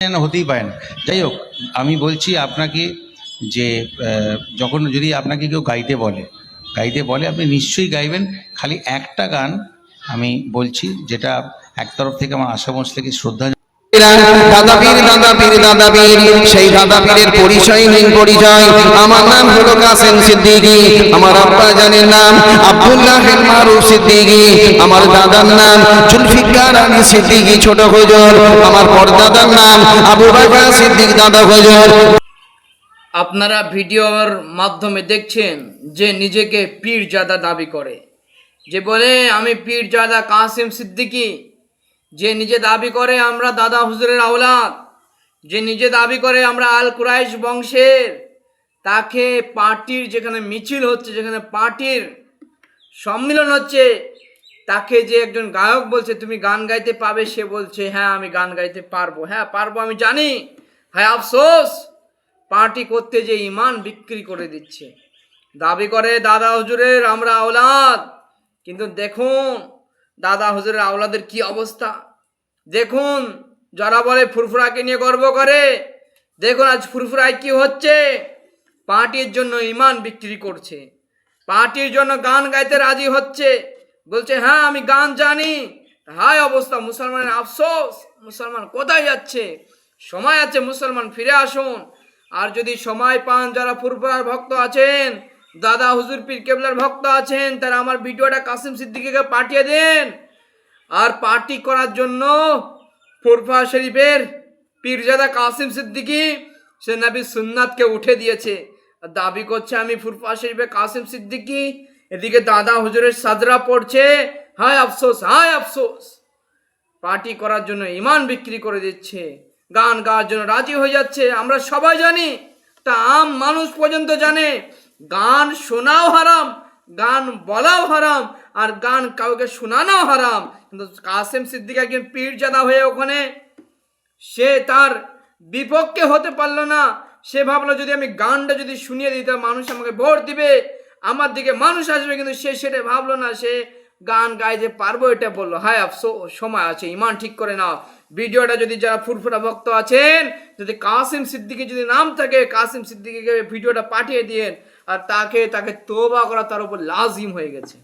হতেই পারে না। যাই হোক, আমি বলছি আপনাকে যে যখন যদি আপনাকে কেউ গাইতে বলে আপনি নিশ্চয়ই গাইবেন। খালি একটা গান আমি বলছি, যেটা এক তরফ থেকে আমার আশামঞ্চ থেকে শ্রদ্ধা। দাদা পীর দাদা পীর দাদা পীর, সেই দাদা পীরের পরিচয়হীন পরিচয়। আমার নাম হলো কাসেম সিদ্দিকী, আমার আব্বা জানের নাম আব্দুল্লাহ মারুফ সিদ্দিকী, আমার দাদার নাম জুলফিকার আলী সিদ্দিকী ছোট হুজুর, আমার পরদাদার নাম আবু বকর সিদ্দিক দাদা হুজুর। আপনারা ভিডিওর মাধ্যমে দেখছেন যে নিজেকে পীরজাদা দাবি করে, যে বলে আমি পীরজাদা কাসেম সিদ্দিকী, যে নিজে দাবি করে আমরা দাদা হুজুরের আওলাদ, যে নিজে দাবি করে আমরা আল কুরাইশ বংশের, তাকে পার্টির যেখানে মিছিল হচ্ছে, যেখানে পার্টির সম্মিলন হচ্ছে, তাকে যে একজন গায়ক বলছে তুমি গান গাইতে পাবে, সে বলছে হ্যাঁ আমি গান গাইতে পারবো, হ্যাঁ পারবো আমি জানি। হ্যাঁ আফসোস, পার্টি করতে যে ইমান বিক্রি করে দিচ্ছে। দাবি করে দাদা হুজুরের আমরা আওলাদ, কিন্তু দেখুন দাদা হুজুরের আওলাদের কি অবস্থা। দেখুন যারা বলে ফুরফুরাকে নিয়ে গর্ব করে, দেখুন আজ ফুরফুরায় কি হচ্ছে। পার্টির জন্য ইমান বিক্রি করছে, পার্টির জন্য গান গাইতে রাজি হচ্ছে, বলছে হ্যাঁ আমি গান জানি। হায় অবস্থা মুসলমানের, আফসোস মুসলমান কোথায় যাচ্ছে। সময় আছে, মুসলমান ফিরে আসুন। আর যদি সময় পান, যারা ফুরফুরার ভক্ত আছেন, দাদা হুজুর পীর কেবলার ভক্ত আছেন, তারা আমার ভিডিওটা কাসেম সিদ্দিকীকে পাঠিয়ে দেন। আর পার্টি করার জন্য ফুরফুরা শরীফের পীরজাদা কাসেম সিদ্দিকী সে নবী সুন্নাতকে উঠে দিয়েছে, দাবি করছে আমি ফুরফুরা শরীফের কাসেম সিদ্দিকী, এদিকে দাদা হুজুরের সাদরা পড়ছে। হায় আফসোস, হায় আফসোস। পার্টি করার জন্য ইমান বিক্রি করে দিচ্ছে, গান গাওয়ার জন্য রাজি হয়ে যাচ্ছে। আমরা সবাই জানি, তা আম মানুষ পর্যন্ত জানে, গান শোনাও হারাম, গান বলাও হারাম, আর গান কাউকে শোনানোও হারাম। কিন্তু কাসেম সিদ্দিক একজন পীরজাদা হয়ে ওখানে সে তার বিপক্ষে হতে পারলো না। সে ভাবলো যদি আমি গানটা যদি শুনিয়ে দিই, মানুষ আমাকে ভোট দিবে, আমার দিকে মানুষ আসবে, কিন্তু সে সেটা ভাবলো না। সে গান গাইতে পারবো এটা বললো। হায় আফসোস, সময় আছে, ইমান ঠিক করে নাও। ভিডিওটা যদি যারা ফুরফুরা ভক্ত আছেন, যদি কাসেম সিদ্দিকী যদি নাম থাকে, কাসেম সিদ্দিকীকে ভিডিওটা পাঠিয়ে দিন। আর তাকে তওবা করা তার উপর লাজিম হয়ে গেছে।